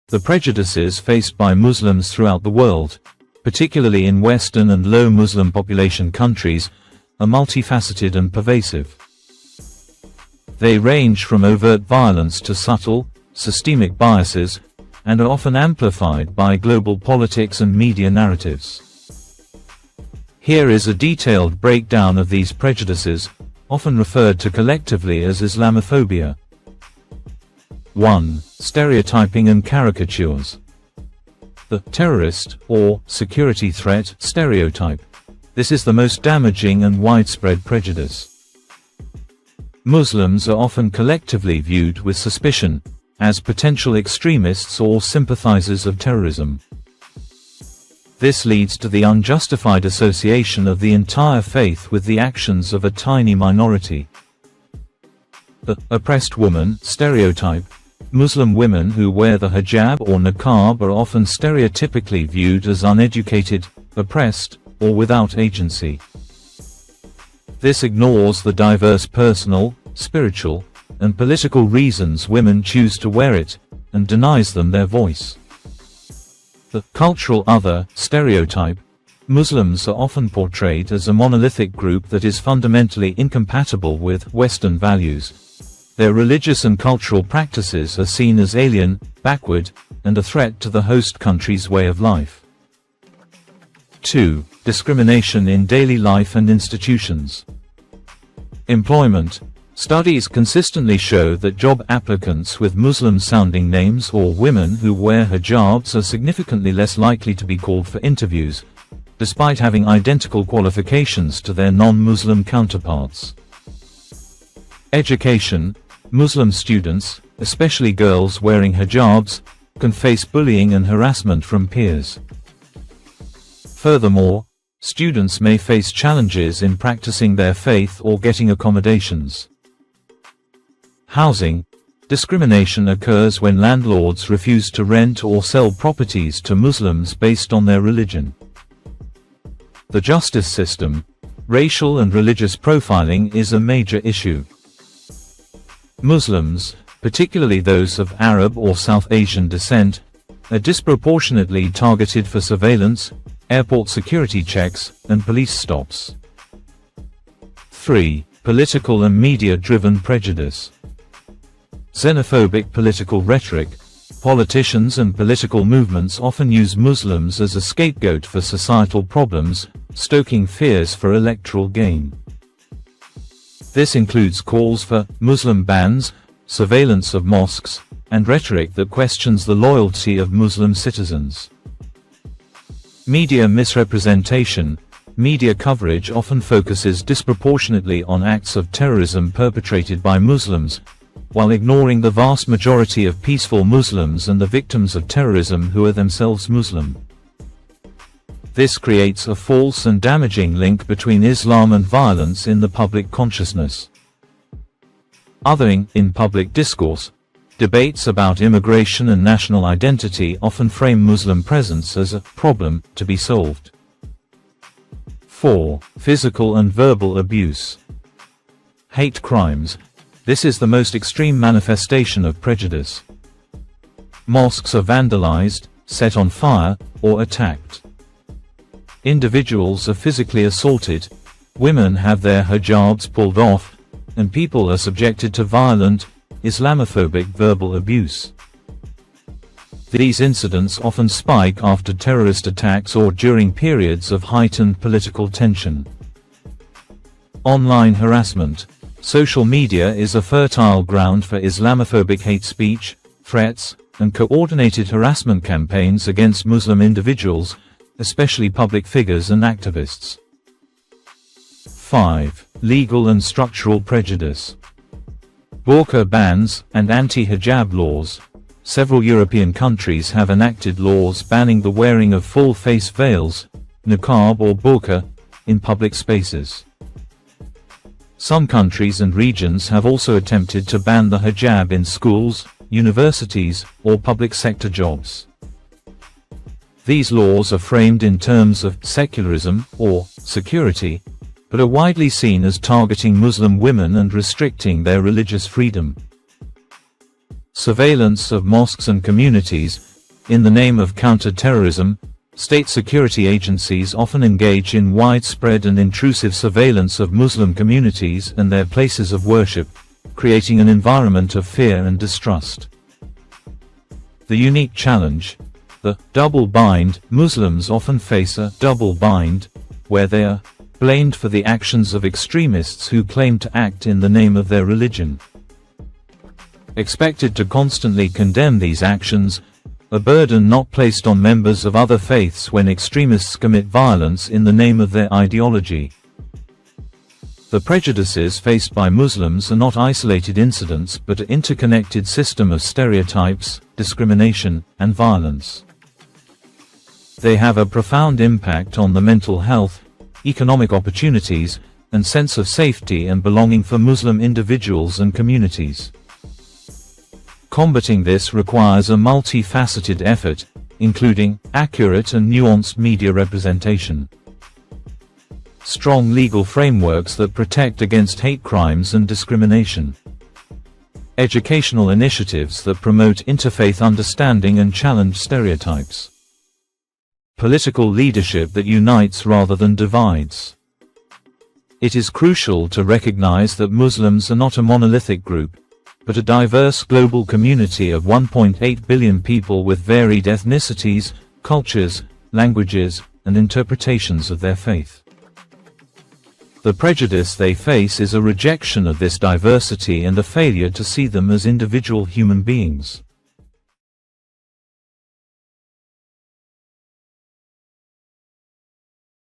The prejudices faced by Muslims throughout the world, particularly in Western and low Muslim population countries, are multifaceted and pervasive. They range from overt violence to subtle, systemic biases, and are often amplified by global politics and media narratives. Here is a detailed breakdown of these prejudices, often referred to collectively as Islamophobia. 1. Stereotyping and caricatures. The terrorist, or security threat, stereotype. This is the most damaging and widespread prejudice. Muslims are often collectively viewed with suspicion, as potential extremists or sympathizers of terrorism. This leads to the unjustified association of the entire faith with the actions of a tiny minority. The oppressed woman stereotype. Muslim women who wear the hijab or niqab are often stereotypically viewed as uneducated, oppressed, or without agency. This ignores the diverse personal, spiritual, and political reasons women choose to wear it, and denies them their voice. The cultural other stereotype. Muslims are often portrayed as a monolithic group that is fundamentally incompatible with Western values. Their religious and cultural practices are seen as alien, backward, and a threat to the host country's way of life. 2. Discrimination in daily life and institutions. Employment. Studies consistently show that job applicants with Muslim-sounding names or women who wear hijabs are significantly less likely to be called for interviews, despite having identical qualifications to their non-Muslim counterparts. Education. Muslim students, especially girls wearing hijabs, can face bullying and harassment from peers. Furthermore, students may face challenges in practicing their faith or getting accommodations. Housing. Discrimination occurs when landlords refuse to rent or sell properties to Muslims based on their religion. The justice system. Racial and religious profiling is a major issue. Muslims, particularly those of Arab or South Asian descent, are disproportionately targeted for surveillance, airport security checks, and police stops. 3. Political and media-driven prejudice. Xenophobic political rhetoric. Politicians and political movements often use Muslims as a scapegoat for societal problems, stoking fears for electoral gain. This includes calls for Muslim bans, surveillance of mosques, and rhetoric that questions the loyalty of Muslim citizens. Media misrepresentation. Media coverage often focuses disproportionately on acts of terrorism perpetrated by Muslims, while ignoring the vast majority of peaceful Muslims and the victims of terrorism who are themselves Muslim. This creates a false and damaging link between Islam and violence in the public consciousness. Othering in public discourse. Debates about immigration and national identity often frame Muslim presence as a problem to be solved. 4. Physical and verbal abuse. Hate crimes. This is the most extreme manifestation of prejudice. Mosques are vandalized, set on fire, or attacked. Individuals are physically assaulted, women have their hijabs pulled off, and people are subjected to violent, Islamophobic verbal abuse. These incidents often spike after terrorist attacks or during periods of heightened political tension. Online harassment. Social media is a fertile ground for Islamophobic hate speech, threats, and coordinated harassment campaigns against Muslim individuals, especially public figures and activists. 5. Legal and structural prejudice. Burqa bans and anti-hijab laws. Several European countries have enacted laws banning the wearing of full-face veils, niqab or burqa, in public spaces. Some countries and regions have also attempted to ban the hijab in schools, universities, or public sector jobs. These laws are framed in terms of secularism or security, but are widely seen as targeting Muslim women and restricting their religious freedom. Surveillance of mosques and communities. In the name of counter-terrorism, state security agencies often engage in widespread and intrusive surveillance of Muslim communities and their places of worship, creating an environment of fear and distrust. The unique challenge: the double bind. Muslims often face a double bind, where they are blamed for the actions of extremists who claim to act in the name of their religion. Expected to constantly condemn these actions, a burden not placed on members of other faiths when extremists commit violence in the name of their ideology. The prejudices faced by Muslims are not isolated incidents but an interconnected system of stereotypes, discrimination, and violence. They have a profound impact on the mental health, economic opportunities, and sense of safety and belonging for Muslim individuals and communities. Combating this requires a multifaceted effort, including accurate and nuanced media representation, strong legal frameworks that protect against hate crimes and discrimination, educational initiatives that promote interfaith understanding and challenge stereotypes, political leadership that unites rather than divides. It is crucial to recognize that Muslims are not a monolithic group, but a diverse global community of 1.8 billion people with varied ethnicities, cultures, languages, and interpretations of their faith. The prejudice they face is a rejection of this diversity and a failure to see them as individual human beings.